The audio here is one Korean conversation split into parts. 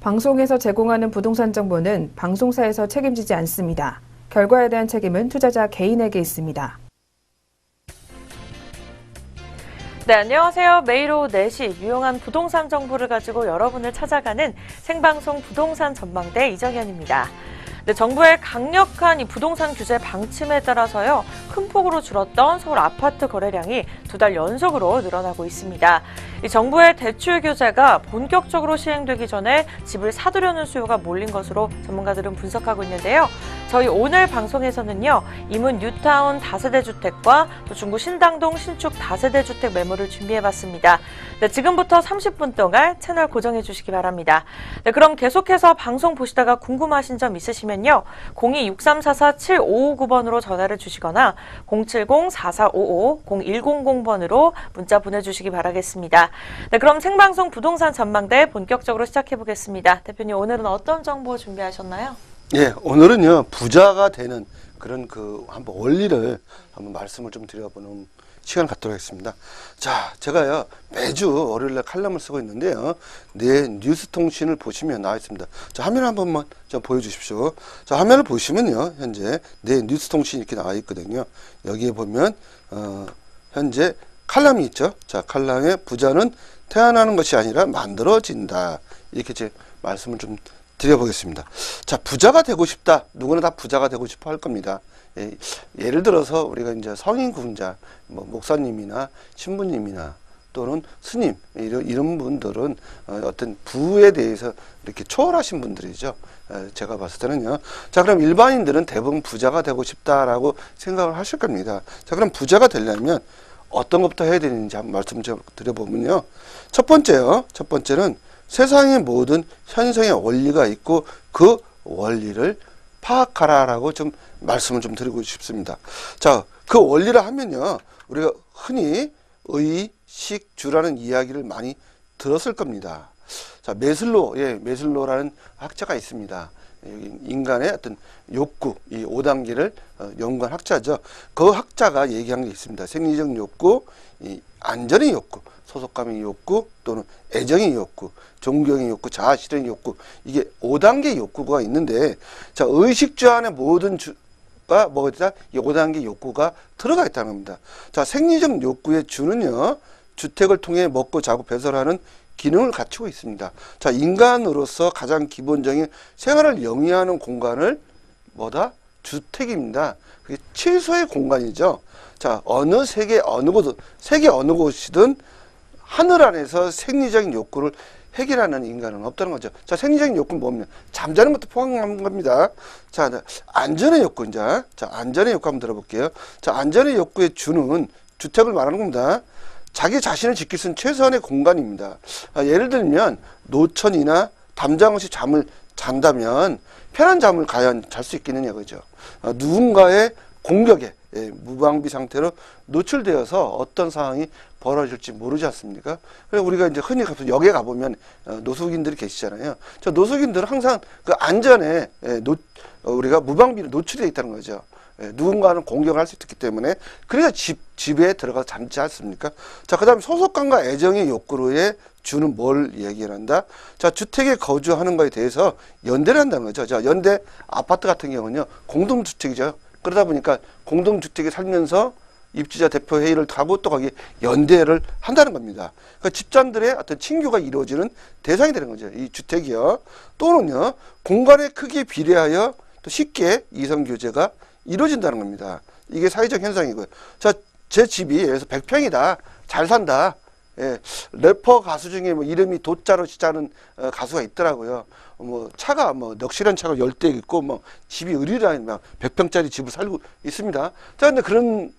방송에서 제공하는 부동산 정보는 방송사에서 책임지지 않습니다. 결과에 대한 책임은 투자자 개인에게 있습니다. 네, 안녕하세요. 매일 오후 4시 유용한 부동산 정보를 가지고 여러분을 찾아가는 생방송 부동산 전망대 이정현입니다. 네, 정부의 강력한 이 부동산 규제 방침에 따라서요, 큰 폭으로 줄었던 서울 아파트 거래량이 2달 연속으로 늘어나고 있습니다. 이 정부의 대출 규제가 본격적으로 시행되기 전에 집을 사두려는 수요가 몰린 것으로 전문가들은 분석하고 있는데요. 저희 오늘 방송에서는요, 이문 뉴타운 다세대 주택과 또 중구 신당동 신축 다세대 주택 매물을 준비해봤습니다. 네, 지금부터 30분 동안 채널 고정해 주시기 바랍니다. 네, 그럼 계속해서 방송 보시다가 궁금하신 점 있으시면요, 02-6344-7559번으로 전화를 주시거나 070-4455-0100번으로 문자 보내주시기 바라겠습니다. 네, 그럼 생방송 부동산 전망대 본격적으로 시작해보겠습니다. 대표님, 오늘은 어떤 정보 준비하셨나요? 예, 오늘은요, 부자가 되는 그런 한번 원리를 한번 말씀을 좀 드려보는 시간 갖도록 하겠습니다. 자, 제가요, 매주 월요일날 칼럼을 쓰고 있는데요, 내 뉴스통신을 보시면 나와 있습니다. 자, 화면 한 번만 좀 보여주십시오. 자, 화면을 보시면요, 현재 내 뉴스통신이 이렇게 나와 있거든요. 여기에 보면, 현재 칼럼이 있죠. 자, 칼럼에 부자는 태어나는 것이 아니라 만들어진다. 이렇게 제 말씀을 좀 드려보겠습니다. 자, 부자가 되고 싶다. 누구나 다 부자가 되고 싶어 할 겁니다. 예를 들어서 우리가 이제 성인 군자, 목사님이나 신부님이나 또는 스님, 이런 분들은 어떤 부에 대해서 이렇게 초월하신 분들이죠. 제가 봤을 때는요. 자, 그럼 일반인들은 대부분 부자가 되고 싶다라고 생각을 하실 겁니다. 자, 그럼 부자가 되려면 어떤 것부터 해야 되는지 한번 말씀 좀 드려보면요. 첫 번째는 세상의 모든 현상의 원리가 있고 그 원리를 파악하라라고 좀 말씀을 좀 드리고 싶습니다. 자, 그 원리를 하면요, 우리가 흔히 의식주라는 이야기를 많이 들었을 겁니다. 자, 메슬로라는 학자가 있습니다. 여기 인간의 어떤 욕구, 이 5단계를 연구한 학자죠. 그 학자가 얘기한 게 있습니다. 생리적 욕구, 이 안전의 욕구, 소속감의 욕구, 또는 애정의 욕구, 존경의 욕구, 자아실현의 욕구, 이게 5단계 욕구가 있는데, 자, 의식주 안에 모든 주가 뭐가 있다? 이 5단계 욕구가 들어가 있다는 겁니다. 자, 생리적 욕구의 주는요, 주택을 통해 먹고 자고 배설하는 기능을 갖추고 있습니다. 자, 인간으로서 가장 기본적인 생활을 영위하는 공간을 뭐다? 주택입니다. 그게 최소의 공간이죠. 자, 세계 어느 곳이든 하늘 안에서 생리적인 욕구를 해결하는 인간은 없다는 거죠. 자, 생리적인 욕구는 뭡니까? 잠자는 것도 포함한 겁니다. 자, 안전의 욕구, 자, 안전의 욕구 한번 들어볼게요. 자, 안전의 욕구의 주는 주택을 말하는 겁니다. 자기 자신을 지킬 수 있는 최소한의 공간입니다. 예를 들면 노천이나 담장 없이 잠을 잔다면 편한 잠을 과연 잘 수 있겠느냐, 그죠? 누군가의 공격에 무방비 상태로 노출되어서 어떤 상황이 벌어질지 모르지 않습니까? 그래서 우리가 이제 흔히 가서 역에 가보면 노숙인들이 계시잖아요. 저 노숙인들은 항상 그 안전에 우리가 무방비로 노출되어 있다는 거죠. 누군가는 공격을 할 수 있기 때문에. 그래서 집에 들어가서 잠지 않습니까? 자, 그 다음에 소속감과 애정의 욕구로의 주는 뭘 얘기한다? 자, 주택에 거주하는 거에 대해서 연대를 한다는 거죠. 자, 연대 아파트 같은 경우는요, 공동주택이죠. 그러다 보니까 공동주택에 살면서 입주자 대표 회의를 하고 또 거기에 연대를 한다는 겁니다. 그러니까 집단들의 어떤 친교가 이루어지는 대상이 되는 거죠. 이 주택이요. 또는요, 공간의 크기에 비례하여 또 쉽게 이성교제가 이루어진다는 겁니다. 이게 사회적 현상이고요. 자, 제 집이 예를 들어서 100평이다. 잘 산다. 예, 래퍼 가수 중에 이름이 도자로 시작하는 가수가 있더라고요. 차가 넋이란 차가 10대 있고 집이 의리라는 100평짜리 집을 살고 있습니다. 자, 근데 그런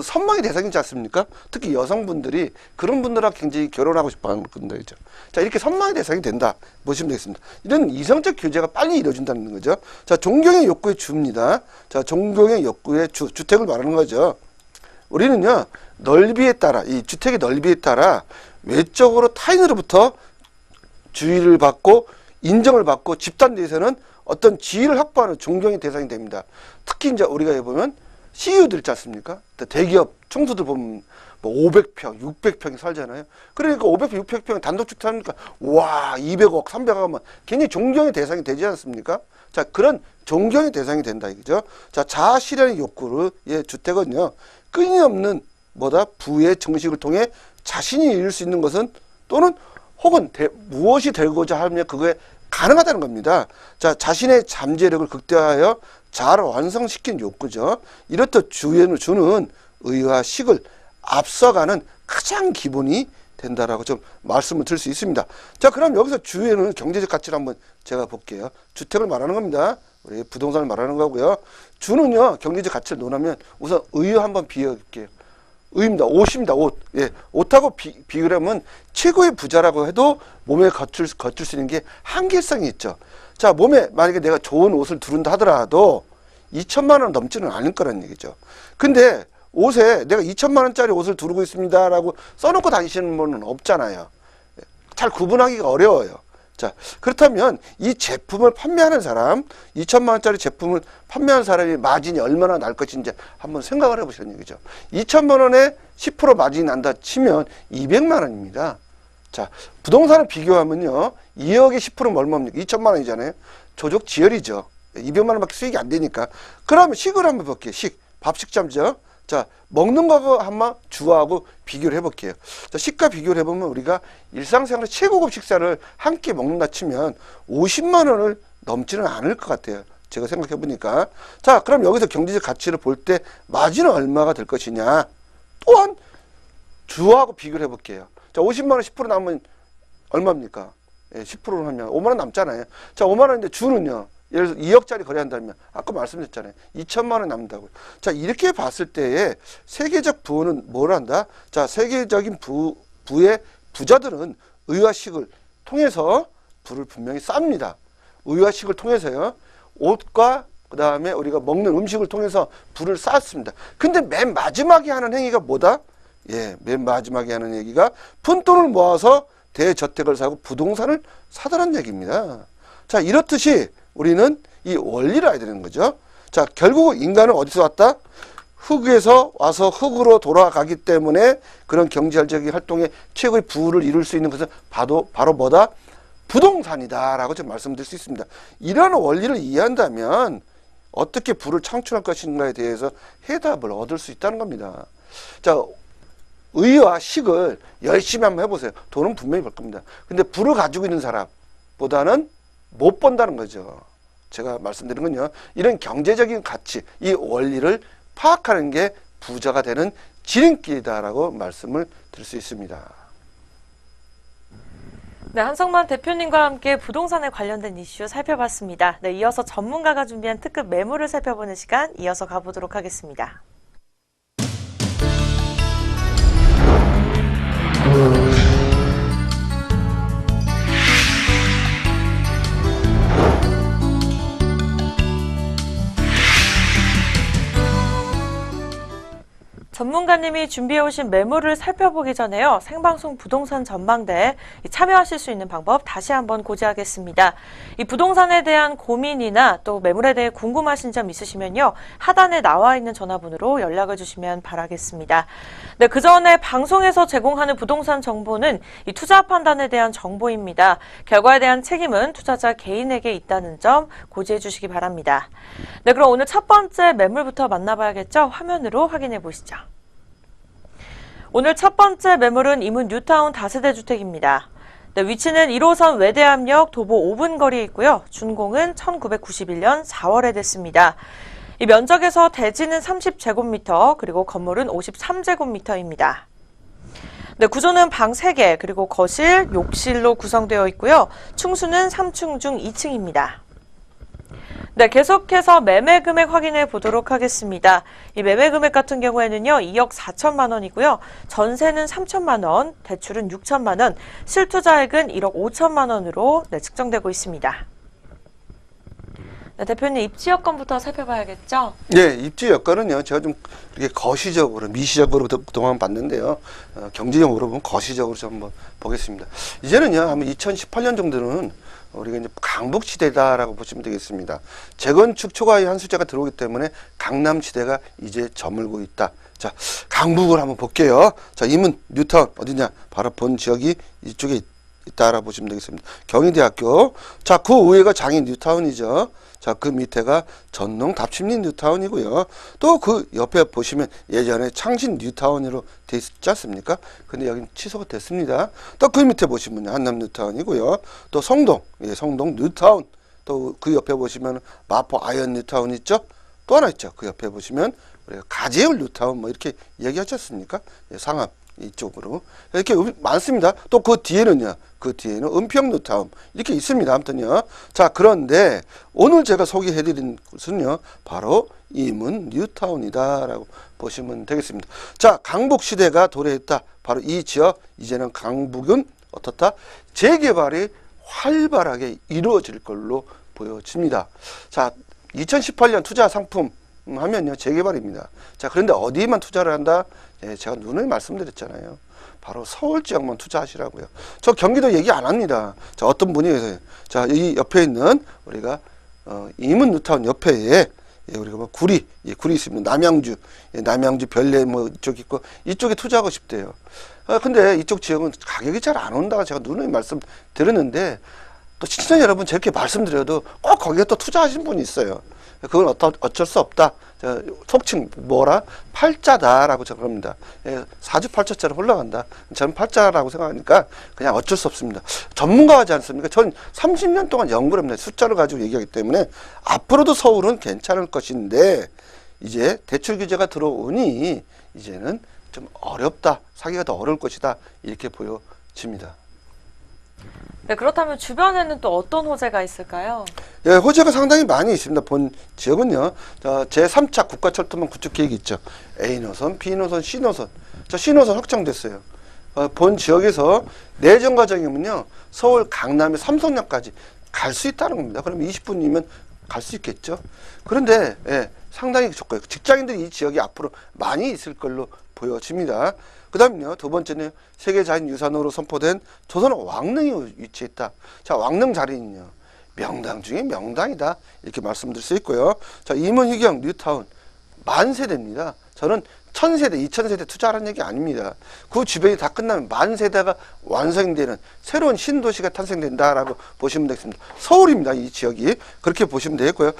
선망의 대상이지 않습니까? 특히 여성분들이 그런 분들하고 굉장히 결혼하고 싶어 하는 분들이죠. 자, 이렇게 선망의 대상이 된다 보시면 되겠습니다. 이런 이성적 교제가 빨리 이루어진다는 거죠. 자, 존경의 욕구의 주입니다. 자, 존경의 욕구의 주택을 말하는 거죠. 우리는요, 넓이에 따라, 이 주택의 넓이에 따라 외적으로 타인으로부터 주의를 받고 인정을 받고 집단 내에서는 어떤 지위를 확보하는 존경의 대상이 됩니다. 특히 이제 우리가 보면 CEO들 있지 않습니까? 대기업 총수들 보면 뭐 500평, 600평이 살잖아요. 그러니까 500평, 600평 단독주택 사니까 와 200억, 300억 하면 굉장히 존경의 대상이 되지 않습니까? 자, 그런 존경의 대상이 된다 이거죠. 자, 자아 실현의 욕구를 주택은요 끊임없는 부의 증식을 통해 자신이 이룰 수 있는 것은 또는 혹은 무엇이 되고자 하면 그거에 가능하다는 겁니다. 자, 자신의 잠재력을 극대화하여 자아를 완성시킨 욕구죠. 이렇듯 주는 의와 식을 앞서가는 가장 기본이 된다라고 좀 말씀을 드릴 수 있습니다. 자, 그럼 여기서 주에는 경제적 가치를 한번 제가 볼게요. 주택을 말하는 겁니다. 우리 부동산을 말하는 거고요. 주는요 경제적 가치를 논하면 우선 의와 한번 비교해볼게요. 의입니다. 옷입니다. 옷. 예, 옷하고 비교를 하면 최고의 부자라고 해도 몸에 거칠 수 있는 게 한계성이 있죠. 자, 몸에 만약에 내가 좋은 옷을 두른다 하더라도 2천만 원 넘지는 않을 거란 얘기죠. 근데 옷에 내가 2천만 원짜리 옷을 두르고 있습니다라고 써놓고 다니시는 분은 없잖아요. 잘 구분하기가 어려워요. 자, 그렇다면 이 제품을 판매하는 사람, 2천만 원짜리 제품을 판매하는 사람이 마진이 얼마나 날 것인지 한번 생각을 해보시는 얘기죠. 2천만 원에 10% 마진이 난다 치면 200만 원입니다. 자, 부동산을 비교하면요. 2억에 10%면 얼마입니까? 2천만 원이잖아요. 조족지혈이죠. 200만 원밖에 수익이 안 되니까. 그러면 식을 한번 볼게요. 밥식점죠. 자, 먹는 거하고 한번 주하고 비교를 해볼게요. 자, 식과 비교를 해보면 우리가 일상생활에 최고급 식사를 한 끼 먹는다 치면 50만 원을 넘지는 않을 것 같아요. 제가 생각해보니까. 자, 그럼 여기서 경제적 가치를 볼 때 마진은 얼마가 될 것이냐. 또한 주하고 비교를 해볼게요. 자, 50만 원 10% 남으면 얼마입니까? 예, 10%를 하면 5만 원 남잖아요. 자, 5만 원인데 주는요. 예를 들어서 2억짜리 거래한다면 아까 말씀드렸잖아요. 2천만 원 남는다고요. 자, 이렇게 봤을 때에 세계적 부는 뭘 한다? 자, 세계적인 부의 부자들은 의와 식을 통해서 부를 분명히 쌉니다. 의와 식을 통해서요. 옷과 그 다음에 우리가 먹는 음식을 통해서 부를 쌓았습니다. 근데 맨 마지막에 하는 행위가 뭐다? 예, 맨 마지막에 하는 얘기가 푼돈을 모아서 대저택을 사고 부동산을 사더란 얘기입니다. 자, 이렇듯이 우리는 이 원리를 알아야 되는 거죠. 자, 결국 인간은 어디서 왔다? 흙에서 와서 흙으로 돌아가기 때문에 그런 경제적인 활동에 최고의 부를 이룰 수 있는 것은 바로 뭐다? 부동산이다라고 좀 말씀드릴 수 있습니다. 이런 원리를 이해한다면 어떻게 부를 창출할 것인가에 대해서 해답을 얻을 수 있다는 겁니다. 자, 의와 식을 열심히 한번 해보세요. 돈은 분명히 벌 겁니다. 근데 부를 가지고 있는 사람보다는 못 번다는 거죠. 제가 말씀드린 건요. 이런 경제적인 가치, 이 원리를 파악하는 게 부자가 되는 지름길이다라고 말씀을 드릴 수 있습니다. 네, 한성만 대표님과 함께 부동산에 관련된 이슈 살펴봤습니다. 네, 이어서 전문가가 준비한 특급 매물을 살펴보는 시간 이어서 가보도록 하겠습니다. 전문가님이 준비해오신 매물을 살펴보기 전에요. 생방송 부동산 전망대에 참여하실 수 있는 방법 다시 한번 고지하겠습니다. 이 부동산에 대한 고민이나 또 매물에 대해 궁금하신 점 있으시면요. 하단에 나와 있는 전화번호로 연락을 주시면 바라겠습니다. 네, 그 전에 방송에서 제공하는 부동산 정보는 이 투자 판단에 대한 정보입니다. 결과에 대한 책임은 투자자 개인에게 있다는 점 고지해 주시기 바랍니다. 네, 그럼 오늘 첫 번째 매물부터 만나봐야겠죠? 화면으로 확인해 보시죠. 오늘 첫 번째 매물은 이문 뉴타운 다세대 주택입니다. 네, 위치는 1호선 외대암역 도보 5분 거리에 있고요. 준공은 1991년 4월에 됐습니다. 이 면적에서 대지는 30제곱미터, 그리고 건물은 53제곱미터입니다. 네, 구조는 방 3개, 그리고 거실, 욕실로 구성되어 있고요. 충수는 3층 중 2층입니다. 네, 계속해서 매매 금액 확인해 보도록 하겠습니다. 이 매매 금액 같은 경우에는요, 2억 4천만 원이고요. 전세는 3천만 원, 대출은 6천만 원, 실투자액은 1억 5천만 원으로 측정되고 있습니다. 네, 대표님 입지 여건부터 살펴봐야겠죠? 네, 입지 여건은요, 제가 좀 이렇게 거시적으로, 미시적으로 그동안 봤는데요. 경제적으로 보면 거시적으로 좀 한번 보겠습니다. 이제는요, 아마 2018년 정도는 우리가 이제 강북시대다라고 보시면 되겠습니다. 재건축 초과의 한 수재가 들어오기 때문에 강남시대가 이제 저물고 있다. 자, 강북을 한번 볼게요. 자, 이문 뉴타운 어디냐? 바로 본 지역이 이쪽에 있다라고 보시면 되겠습니다. 경희대학교. 자, 그 위에가 장인 뉴타운이죠. 자, 그 밑에가 전농 답심리 뉴타운이고요. 또 그 옆에 보시면 예전에 창신 뉴타운으로 돼 있지 않습니까? 근데 여기는 취소가 됐습니다. 또 그 밑에 보시면 한남 뉴타운이고요. 또 성동, 예, 성동 뉴타운. 또 그 옆에 보시면 마포 아이언 뉴타운 있죠? 또 하나 있죠. 그 옆에 보시면 우리가 가재울 뉴타운 뭐 이렇게 얘기하지 않습니까? 예, 상암 이쪽으로 이렇게 많습니다. 또 그 뒤에는요. 그 뒤에는 은평 뉴타운 이렇게 있습니다. 아무튼요. 자, 그런데 오늘 제가 소개해드린 곳은요. 바로 이문 뉴타운이다라고 보시면 되겠습니다. 자, 강북 시대가 도래했다. 바로 이 지역 이제는 강북은 어떻다? 재개발이 활발하게 이루어질 걸로 보여집니다. 자, 2018년 투자 상품 하면요 재개발입니다. 자, 그런데 어디만 투자를 한다? 예, 제가 누누이 말씀드렸잖아요. 바로 서울 지역만 투자하시라고요. 저 경기도 얘기 안 합니다. 자, 어떤 분이 해서요. 자, 이 옆에 있는 우리가 이문 뉴타운 옆에 예, 우리가 뭐 구리, 예, 구리 있습니다. 남양주, 예, 남양주 별내 뭐 이쪽 있고 이쪽에 투자하고 싶대요. 근데 이쪽 지역은 가격이 잘 안 온다고 제가 누누이 말씀드렸는데 또 시청자 여러분 저렇게 말씀드려도 꼭 거기에 또 투자하신 분이 있어요. 그건 어쩔 수 없다. 속칭 뭐라? 팔자다라고 저럽니다. 예, 사주팔자처럼 흘러간다. 저는 팔자라고 생각하니까 그냥 어쩔 수 없습니다. 전문가하지 않습니까? 전 30년 동안 연구를 합니다. 숫자를 가지고 얘기하기 때문에 앞으로도 서울은 괜찮을 것인데 이제 대출 규제가 들어오니 이제는 좀 어렵다. 사기가 더 어려울 것이다. 이렇게 보여집니다. 네, 그렇다면 주변에는 또 어떤 호재가 있을까요? 예, 호재가 상당히 많이 있습니다. 본 지역은요. 제3차 국가철도망 구축 계획이 있죠. A노선, B노선, C노선. 저 C노선 확정됐어요. 본 지역에서 내정 과정이면요. 서울 강남의 삼성역까지 갈 수 있다는 겁니다. 그럼 20분이면 갈 수 있겠죠. 그런데 예, 상당히 좋고요. 직장인들이 이 지역이 앞으로 많이 있을 걸로 보여집니다. 그 다음에요. 두 번째는 세계자연유산으로 선포된 조선 왕릉이 위치했다. 자, 왕릉 자리는요. 명당 중에 명당이다. 이렇게 말씀드릴 수 있고요. 자, 임원희경 뉴타운 만세대입니다. 저는 1000세대, 2000세대 투자하라는 얘기 아닙니다. 그 주변이 다 끝나면 만세대가 완성되는 새로운 신도시가 탄생된다라고 보시면 되겠습니다. 서울입니다. 이 지역이. 그렇게 보시면 되겠고요.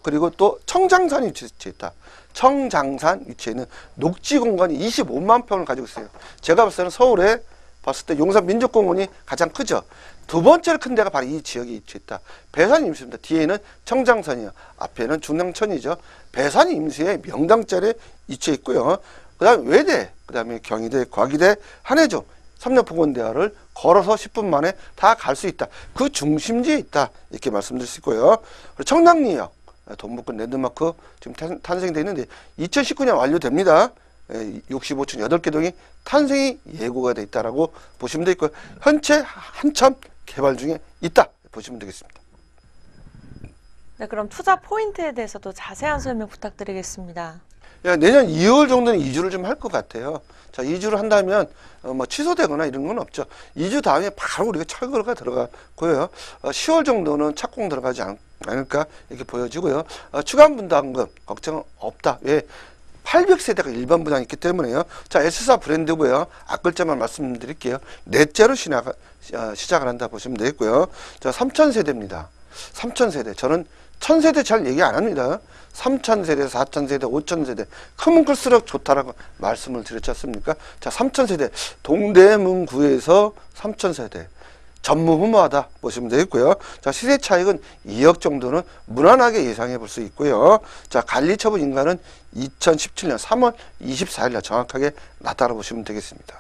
그리고 또 청장산이 위치했다. 청장산 위치에는 녹지 공간이 25만 평을 가지고 있어요. 제가 봤을 때는 서울에 봤을 때 용산민족공원이 가장 크죠. 두 번째로 큰 데가 바로 이 지역에 위치했다. 배산이 임수입니다. 뒤에는 청장산이요. 앞에는 중랑천이죠. 배산이 임수의 명당자리에 위치해 있고요. 그 다음에 외대, 그 다음에 경희대, 과기대, 한해종, 삼력보건대학을 걸어서 10분 만에 다 갈 수 있다. 그 중심지에 있다. 이렇게 말씀드릴 수 있고요. 그리고 청량리역, 동북권 랜드마크 지금 탄생되어 있는데 2019년 완료됩니다. 65층 8개 동이 탄생이 예고가 되어 있다라고 보시면 되겠고요. 현재 한참 개발 중에 있다 보시면 되겠습니다. 네, 그럼 투자 포인트에 대해서도 자세한 설명 부탁드리겠습니다. 내년 2월 정도는 이주를 좀 할 것 같아요. 자, 이주를 한다면 뭐 취소되거나 이런 건 없죠. 2주 다음에 바로 우리가 철거가 들어가고요. 10월 정도는 착공 들어가지 않을까 이렇게 보여지고요. 추가 분담금 걱정은 없다. 왜? 800세대가 일반 분양이 있기 때문에요. 자, S사 브랜드고요. 앞글자만 말씀드릴게요. 넷째로 시작을 한다 보시면 되겠고요. 자, 3000세대입니다. 3000세대. 저는 1000세대 잘 얘기 안 합니다. 3000세대, 4000세대, 5000세대. 크면 클수록 좋다라고 말씀을 드렸지 않습니까? 자, 3000세대. 동대문구에서 3000세대. 전무후무하다 보시면 되겠고요. 자, 시세 차익은 2억 정도는 무난하게 예상해 볼 수 있고요. 자, 관리처분 인가는 2017년 3월 24일 날 정확하게 나타나 보시면 되겠습니다.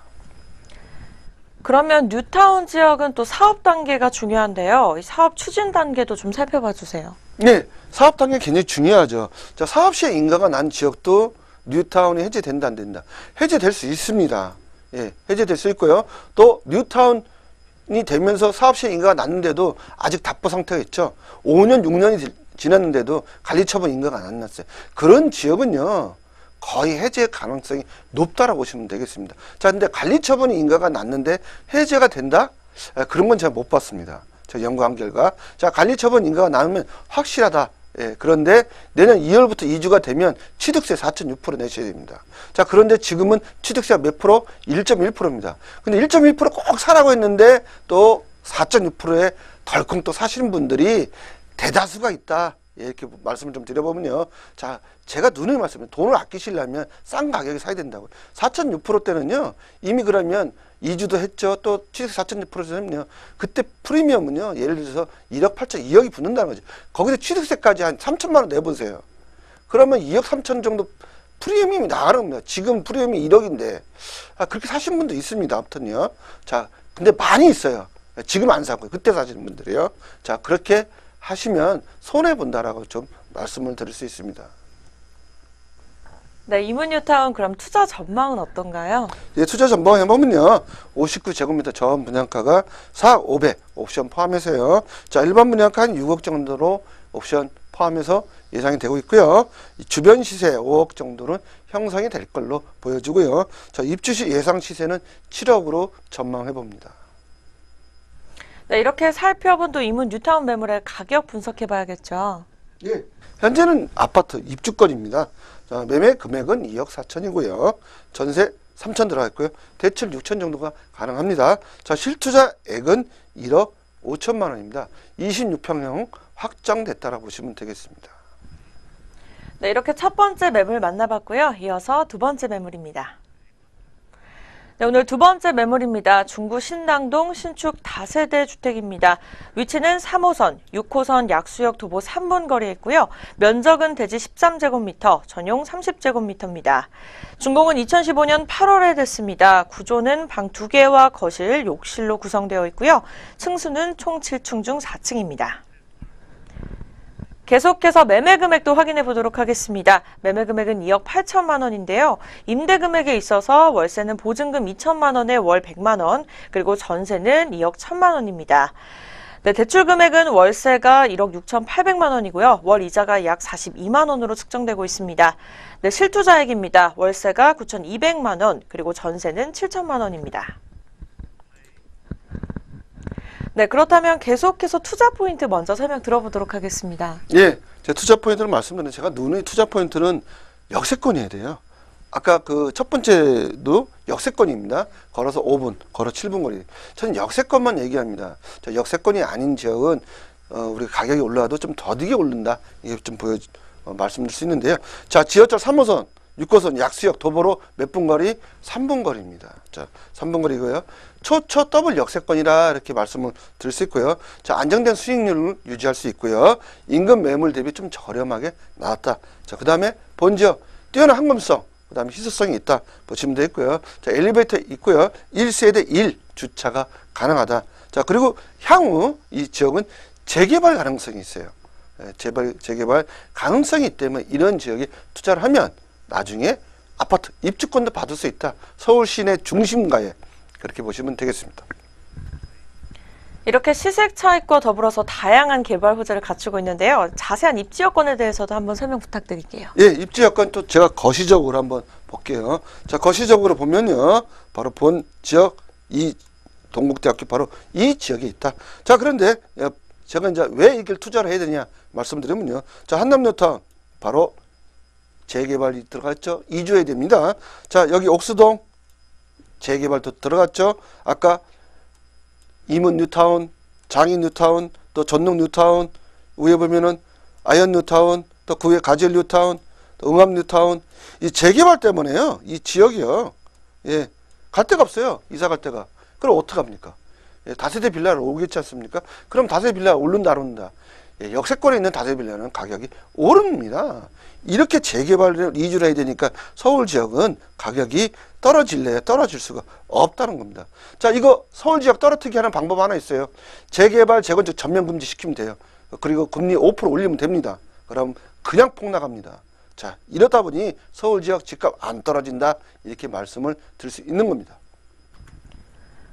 그러면 뉴타운 지역은 또 사업 단계가 중요한데요. 이 사업 추진 단계도 좀 살펴봐 주세요. 네, 사업 단계 굉장히 중요하죠. 자, 사업 시에 인가가 난 지역도 뉴타운이 해제된다 안 된다. 해제될 수 있습니다. 예, 해제될 수 있고요. 또 뉴타운이 되면서 사업 시에 인가가 났는데도 아직 답보 상태가 있죠. 5년, 6년이 지났는데도 관리처분 인가가 안 났어요. 그런 지역은요. 거의 해제 가능성이 높다라고 보시면 되겠습니다. 자, 근데 관리처분이 인가가 났는데 해제가 된다? 그런 건 제가 못 봤습니다. 저 연구한 결과. 자, 관리처분 인가가 나오면 확실하다. 예, 그런데 내년 2월부터 2주가 되면 취득세 4.6% 내셔야 됩니다. 자, 그런데 지금은 취득세가 몇 프로? 1.1%입니다. 근데 1.1%꼭 사라고 했는데 또 4.6%에 덜컹 또 사시는 분들이 대다수가 있다. 예, 이렇게 말씀을 좀 드려보면요. 자, 제가 누누이 말씀드려요. 돈을 아끼시려면 싼 가격에 사야 된다고요. 4.6%대는요, 이미 그러면 2주도 했죠. 또 취득세 4.6%면요. 그때 프리미엄은요, 예를 들어서 1억 8천, 2억이 붙는다는 거죠. 거기서 취득세까지 한 3천만 원 내보세요. 그러면 2억 3천 정도 프리미엄이 나가는 겁니다. 지금 프리미엄이 1억인데. 아, 그렇게 사신 분도 있습니다. 아무튼요. 자, 근데 많이 있어요. 지금 안 사고요. 그때 사시는 분들이요. 자, 그렇게 하시면 손해본다라고 좀 말씀을 드릴 수 있습니다. 네, 이문뉴타운 그럼 투자 전망은 어떤가요? 예, 투자 전망 해보면요. 59제곱미터 전 분양가가 4억 500 옵션 포함해서요. 자, 일반 분양가 한 6억 정도로 옵션 포함해서 예상이 되고 있고요. 주변 시세 5억 정도는 형성이 될 걸로 보여지고요. 자, 입주 시 예상 시세는 7억으로 전망해 봅니다. 네, 이렇게 살펴본 또 이문뉴타운 매물의 가격 분석해 봐야겠죠. 예. 현재는 아파트 입주권입니다. 자, 매매 금액은 2억 4천이고요. 전세 3천 들어가 있고요. 대출 6천 정도가 가능합니다. 자, 실투자액은 1억 5천만 원입니다. 26평형 확정됐다라고 보시면 되겠습니다. 네, 이렇게 첫 번째 매물 만나봤고요. 이어서 두 번째 매물입니다. 네, 오늘 두 번째 매물입니다. 중구 신당동 신축 다세대 주택입니다. 위치는 3호선, 6호선 약수역 도보 3분 거리에 있고요. 면적은 대지 13제곱미터, 전용 30제곱미터입니다. 준공은 2015년 8월에 됐습니다. 구조는 방 2개와 거실, 욕실로 구성되어 있고요. 층수는 총 7층 중 4층입니다. 계속해서 매매 금액도 확인해 보도록 하겠습니다. 매매 금액은 2억 8천만 원인데요. 임대 금액에 있어서 월세는 보증금 2천만 원에 월 100만 원, 그리고 전세는 2억 1천만 원입니다. 네, 대출 금액은 월세가 1억 6,800만 원이고요. 월 이자가 약 42만 원으로 측정되고 있습니다. 네, 실투자액입니다. 월세가 9,200만 원, 그리고 전세는 7천만 원입니다. 네, 그렇다면 계속해서 투자 포인트 먼저 설명 들어보도록 하겠습니다. 예, 제 투자 포인트를 말씀드리면 제가 누누이 투자 포인트는 역세권이어야 돼요. 아까 그 첫 번째도 역세권입니다. 걸어서 5분, 걸어 7분 거리. 저는 역세권만 얘기합니다. 저 역세권이 아닌 지역은 우리 가격이 올라와도 좀 더디게 오른다. 이게 좀 말씀드릴 수 있는데요. 자, 지하철 3호선, 6호선 약수역 도보로 몇 분 거리? 3분 거리입니다. 자, 3분 거리고요. 초초 더블 역세권이라 이렇게 말씀을 드릴 수 있고요. 자, 안정된 수익률을 유지할 수 있고요. 인근 매물 대비 좀 저렴하게 나왔다. 자, 그 다음에 본지역 뛰어난 항검성, 그 다음에 희소성이 있다 보시면 되겠고요. 자, 엘리베이터 있고요. 1세대 1 주차가 가능하다. 자, 그리고 향후 이 지역은 재개발 가능성이 있어요. 재개발 가능성이 있기 때문에 이런 지역에 투자를 하면 나중에 아파트 입주권도 받을 수 있다. 서울 시내 중심가에 그렇게 보시면 되겠습니다. 이렇게 시색 차익과 더불어서 다양한 개발 호재를 갖추고 있는데요. 자세한 입지 여건에 대해서도 한번 설명 부탁드릴게요. 예, 입지 여건 또 제가 거시적으로 한번 볼게요. 자, 거시적으로 보면요. 바로 본 지역 이 동국대학교 바로 이 지역에 있다. 자, 그런데 제가 이제 왜 이걸 투자를 해야 되냐 말씀드리면요. 자, 한남뉴타운 바로 재개발이 들어갔죠. 이주해야 됩니다. 자, 여기 옥수동 재개발도 들어갔죠. 아까 이문뉴타운, 장인뉴타운, 또 전농뉴타운, 위에 보면은 아현뉴타운, 또 그 위에 가젤뉴타운, 또 응암뉴타운. 이 재개발 때문에요. 이 지역이요. 예, 갈 데가 없어요. 이사 갈 데가. 그럼 어떡합니까? 예, 다세대 빌라를 오겠지 않습니까? 그럼 다세대 빌라 오른다 안 오른다. 예, 역세권에 있는 다세대 빌라는 가격이 오릅니다. 이렇게 재개발을 이주를 해야 되니까 서울 지역은 가격이 떨어질래야 떨어질 수가 없다는 겁니다. 자, 이거 서울 지역 떨어뜨리게 하는 방법 하나 있어요. 재개발, 재건축 전면 금지시키면 돼요. 그리고 금리 5% 올리면 됩니다. 그럼 그냥 폭락합니다. 자, 이러다 보니 서울 지역 집값 안 떨어진다 이렇게 말씀을 드릴 수 있는 겁니다.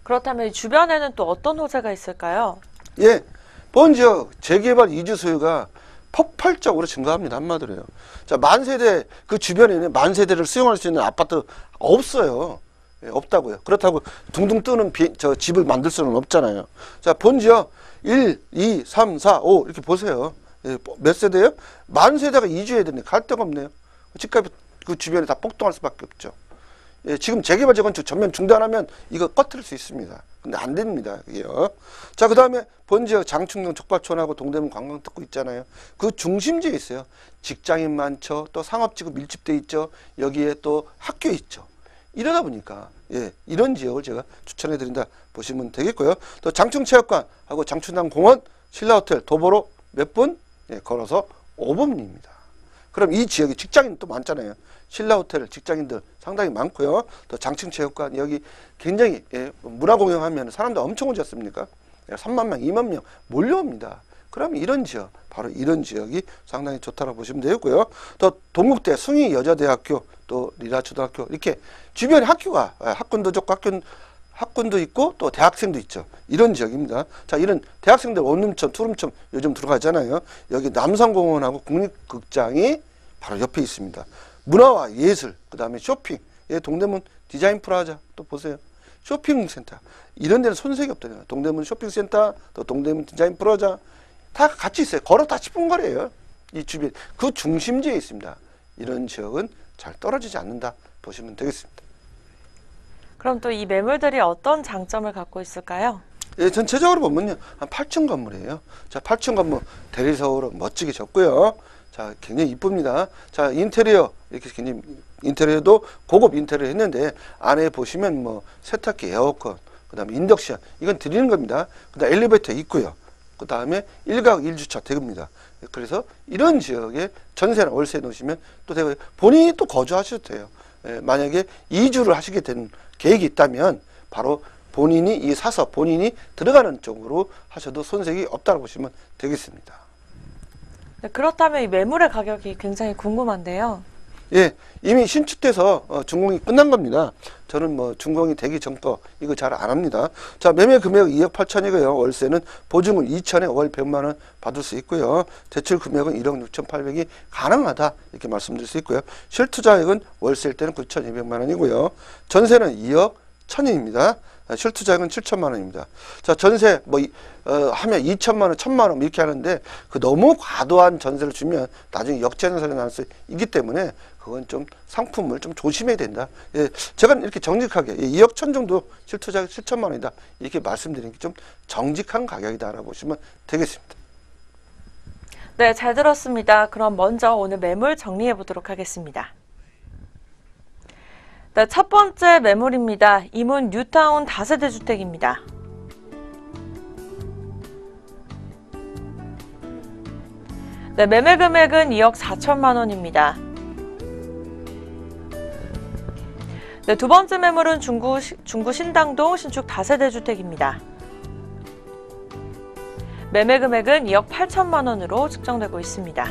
그렇다면 주변에는 또 어떤 호재가 있을까요? 예, 본 지역 재개발 이주 수요가 폭발적으로 증가합니다. 한마디로요. 자, 만세대 그 주변에는 만세대를 수용할 수 있는 아파트 없어요. 예, 없다고요. 그렇다고 둥둥 뜨는 저 집을 만들 수는 없잖아요. 자, 본지역 1, 2, 3, 4, 5 이렇게 보세요. 예, 몇 세대예요? 만 세대가 이주해야 되는데 갈 데가 없네요. 집값이 그 주변에 다 폭등할 수밖에 없죠. 예, 지금 재개발 재건축 전면 중단하면 이거 꺼트릴 수 있습니다. 근데 안 됩니다. 이게요. 자, 그 다음에 본지역 장충동 족발촌하고 동대문 관광특구 있잖아요. 그 중심지에 있어요. 직장인 많죠. 또 상업지구 밀집돼 있죠. 여기에 또 학교 있죠. 이러다 보니까 예, 이런 지역을 제가 추천해 드린다 보시면 되겠고요. 또 장충체육관하고 장충당 공원, 신라호텔, 도보로 몇 분? 예, 걸어서 5분입니다. 그럼 이 지역에 직장인 또 많잖아요. 신라호텔 직장인들 상당히 많고요. 또 장충체육관 여기 굉장히 예, 문화공연하면 사람들 엄청 오지 않습니까? 3만 명, 2만 명 몰려옵니다. 그러면 이런 지역, 바로 이런 지역이 상당히 좋다고 보시면 되고요. 또 동국대, 숭의여자대학교, 또 리라초등학교 이렇게 주변에 학교가 학군도 좋고 학군도 있고 또 대학생도 있죠. 이런 지역입니다. 자, 이런 대학생들 원룸촌, 투룸촌 요즘 들어가잖아요. 여기 남산공원하고 국립극장이 바로 옆에 있습니다. 문화와 예술, 그 다음에 쇼핑, 예, 동대문 디자인 프라자 또 보세요. 쇼핑센터 이런 데는 손색이 없다요. 동대문 쇼핑센터, 또 동대문 디자인 프라자 다 같이 있어요. 걸어 다 10분 거리예요. 이 주변 그 중심지에 있습니다. 이런 지역은 잘 떨어지지 않는다 보시면 되겠습니다. 그럼 또 이 매물들이 어떤 장점을 갖고 있을까요? 예, 전체적으로 보면요. 한 8층 건물이에요. 자, 8층 건물 대리석으로 멋지게 졌고요. 자, 굉장히 이쁩니다. 자, 인테리어 이렇게 굉장히 인테리어도 고급 인테리어 했는데 안에 보시면 뭐 세탁기, 에어컨, 그다음에 인덕션 이건 드리는 겁니다. 그다음 엘리베이터 있고요. 그다음에 1가구 1주차 대급입니다. 그래서 이런 지역에 전세나 월세 놓으시면 또 되고 본인이 또 거주하셔도 돼요. 예, 만약에 이주를 하시게 된 계획이 있다면 바로 본인이 이 사서 본인이 들어가는 쪽으로 하셔도 손색이 없다고 보시면 되겠습니다. 네, 그렇다면 이 매물의 가격이 굉장히 궁금한데요. 예, 이미 신축돼서 준공이 끝난 겁니다. 저는 뭐 준공이 되기 전거 이거 잘 안 합니다. 자, 매매 금액 2억 8천이고요. 월세는 보증금 2천에 월 100만 원 받을 수 있고요. 대출 금액은 1억 6,800이 가능하다 이렇게 말씀드릴 수 있고요. 실투자액은 월세일 때는 9,200만 원이고요. 전세는 2억 1천입니다. 실투자액은 7천만 원입니다. 자, 전세 뭐 하면 2천만 원, 1천만 원 이렇게 하는데 그 너무 과도한 전세를 주면 나중에 역전세를 날 수 있기 때문에 그건 좀 상품을 좀 조심해야 된다. 예, 제가 이렇게 정직하게 2억 천 정도 실투자액 7천만 원이다 이렇게 말씀드리는 게 좀 정직한 가격이다라고 보시면 되겠습니다. 네, 잘 들었습니다. 그럼 먼저 오늘 매물 정리해 보도록 하겠습니다. 네, 첫 번째 매물입니다. 이문 뉴타운 다세대 주택입니다. 네, 매매 금액은 2억 4천만 원입니다. 네, 두 번째 매물은 중구 신당동 신축 다세대 주택입니다. 매매 금액은 2억 8천만 원으로 측정되고 있습니다.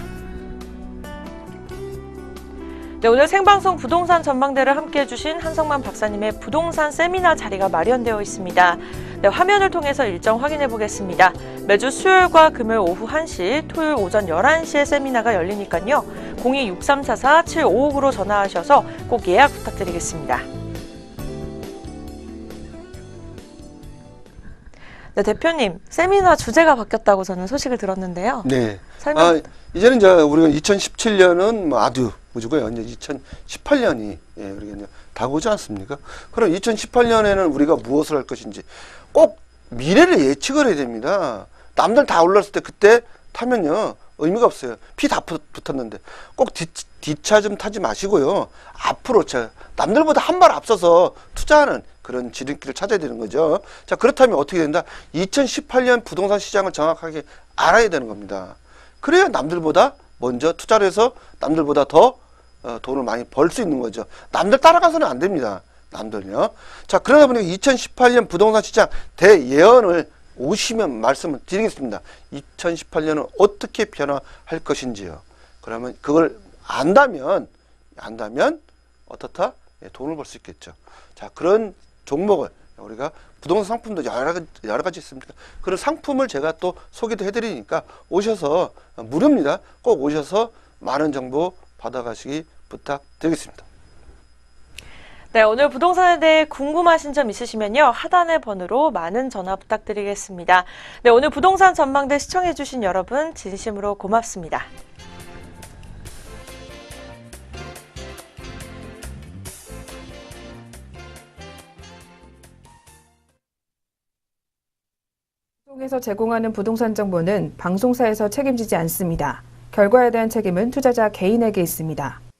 네, 오늘 생방송 부동산 전망대를 함께해 주신 한성만 박사님의 부동산 세미나 자리가 마련되어 있습니다. 네, 화면을 통해서 일정 확인해 보겠습니다. 매주 수요일과 금요일 오후 1시, 토요일 오전 11시에 세미나가 열리니까요. 02-6344-7559로 전화하셔서 꼭 예약 부탁드리겠습니다. 네, 대표님, 세미나 주제가 바뀌었다고 저는 소식을 들었는데요. 네. 설명... 이제는 이제 우리가 2017년은 뭐 아주 무지고요. 이제 2018년이 예, 우리가 이제 다가오지 않습니까? 그럼 2018년에는 우리가 무엇을 할 것인지 꼭 미래를 예측을 해야 됩니다. 남들 다 올랐을 때 그때 타면요 의미가 없어요. 피 다 붙었는데 꼭 뒷차 좀 타지 마시고요. 앞으로 남들보다 한 발 앞서서 투자하는 그런 지름길을 찾아야 되는 거죠. 자, 그렇다면 어떻게 된다? 2018년 부동산 시장을 정확하게 알아야 되는 겁니다. 그래야 남들보다 먼저 투자를 해서 남들보다 더 돈을 많이 벌 수 있는 거죠. 남들 따라가서는 안 됩니다. 남들요. 자, 그러다 보니까 2018년 부동산 시장 대예언을 오시면 말씀을 드리겠습니다. 2018년은 어떻게 변화할 것인지요. 그러면 그걸 안다면 어떻다? 예, 돈을 벌 수 있겠죠. 자, 그런 종목을 우리가 부동산 상품도 여러 가지 있습니다. 그런 상품을 제가 또 소개도 해드리니까 오셔서 무료입니다. 꼭 오셔서 많은 정보 받아가시기 부탁드리겠습니다. 네, 오늘 부동산에 대해 궁금하신 점 있으시면요. 하단의 번호로 많은 전화 부탁드리겠습니다. 네, 오늘 부동산 전망대 시청해주신 여러분 진심으로 고맙습니다. 방송에서 제공하는 부동산 정보는 방송사에서 책임지지 않습니다. 결과에 대한 책임은 투자자 개인에게 있습니다.